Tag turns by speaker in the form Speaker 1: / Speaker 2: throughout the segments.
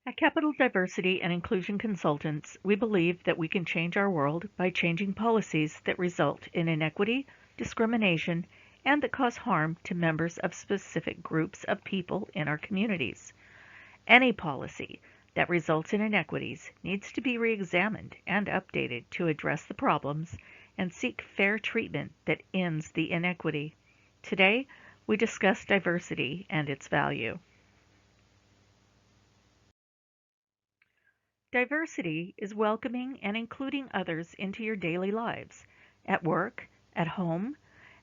Speaker 1: At Capital Diversity and Inclusion Consultants, we believe that we can change our world by changing policies that result in inequity, discrimination, and that cause harm to members of specific groups of people in our communities. Any policy that results in inequities needs to be re-examined and updated to address the problems and seek fair treatment that ends the inequity. Today, we discuss diversity and its value. Diversity is welcoming and including others into your daily lives, at work, at home,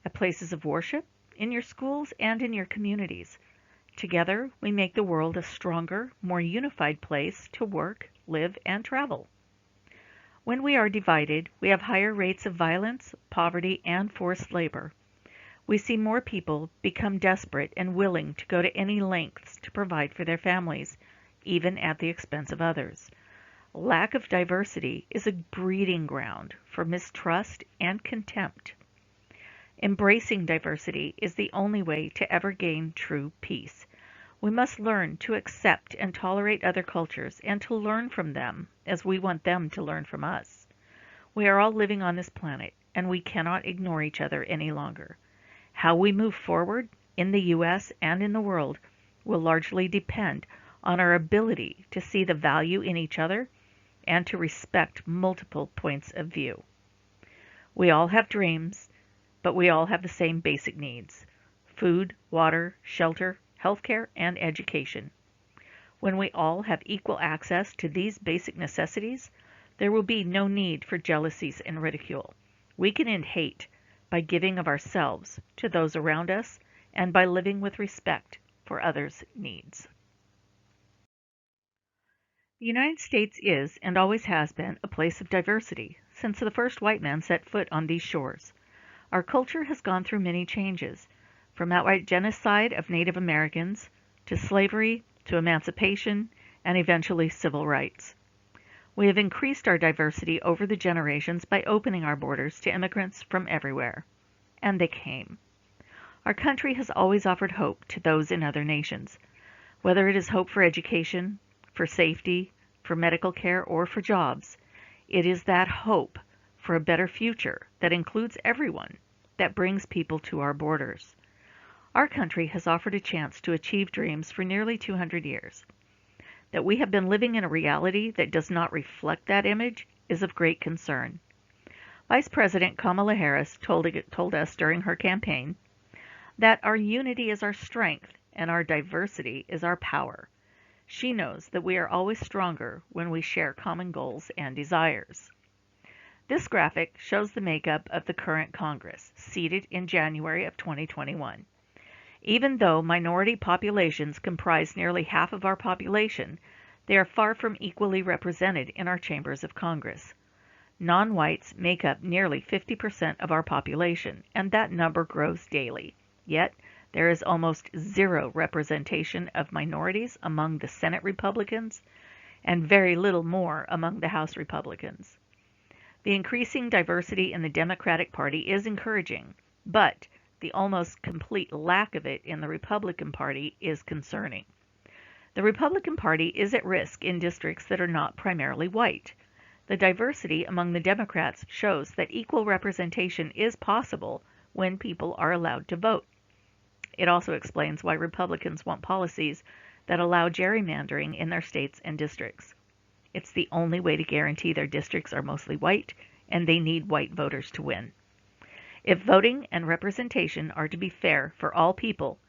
Speaker 1: at places of worship, in your schools, and in your communities. Together, we make the world a stronger, more unified place to work, live, and travel. When we are divided, we have higher rates of violence, poverty, and forced labor. We see more people become desperate and willing to go to any lengths to provide for their families, even at the expense of others. Lack of diversity is a breeding ground for mistrust and contempt. Embracing diversity is the only way to ever gain true peace. We must learn to accept and tolerate other cultures and to learn from them as we want them to learn from us. We are all living on this planet and we cannot ignore each other any longer. How we move forward in the US and in the world will largely depend on our ability to see the value in each other and to respect multiple points of view. We all have dreams, but we all have the same basic needs: food, water, shelter, healthcare, and education. When we all have equal access to these basic necessities, there will be no need for jealousies and ridicule. We can end hate by giving of ourselves to those around us and by living with respect for others' needs. The United States is and always has been a place of diversity since the first white man set foot on these shores. Our culture has gone through many changes, from outright genocide of Native Americans to slavery to emancipation and eventually civil rights. We have increased our diversity over the generations by opening our borders to immigrants from everywhere. And they came. Our country has always offered hope to those in other nations, whether it is hope for education, for safety, for medical care, or for jobs. It is that hope for a better future that includes everyone that brings people to our borders. Our country has offered a chance to achieve dreams for nearly 200 years. That we have been living in a reality that does not reflect that image is of great concern. Vice President Kamala Harris told us during her campaign that our unity is our strength and our diversity is our power. She knows that we are always stronger when we share common goals and desires. This graphic shows the makeup of the current Congress, seated in January of 2021. Even though minority populations comprise nearly half of our population, they are far from equally represented in our chambers of Congress. Non-whites make up nearly 50% of our population, and that number grows daily. Yet, there is almost zero representation of minorities among the Senate Republicans and very little more among the House Republicans. The increasing diversity in the Democratic Party is encouraging, but the almost complete lack of it in the Republican Party is concerning. The Republican Party is at risk in districts that are not primarily white. The diversity among the Democrats shows that equal representation is possible when people are allowed to vote. It also explains why Republicans want policies that allow gerrymandering in their states and districts. It's the only way to guarantee their districts are mostly white, and they need white voters to win. If voting and representation are to be fair for all people,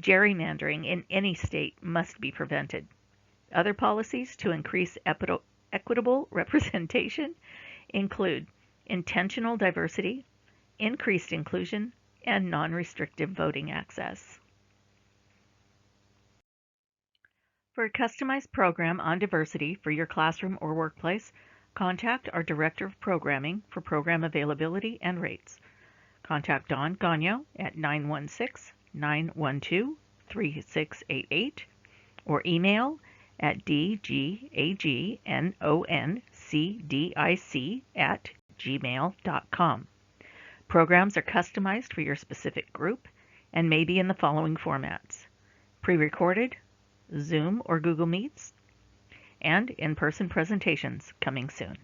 Speaker 1: gerrymandering in any state must be prevented. Other policies to increase equitable representation include intentional diversity, increased inclusion, and non-restrictive voting access. For a customized program on diversity for your classroom or workplace, contact our Director of Programming for program availability and rates. Contact Dawn Gagno at 916-912-3688 or email at dgagnoncdic@gmail.com. Programs are customized for your specific group and may be in the following formats: pre-recorded, Zoom or Google Meets, and in-person presentations coming soon.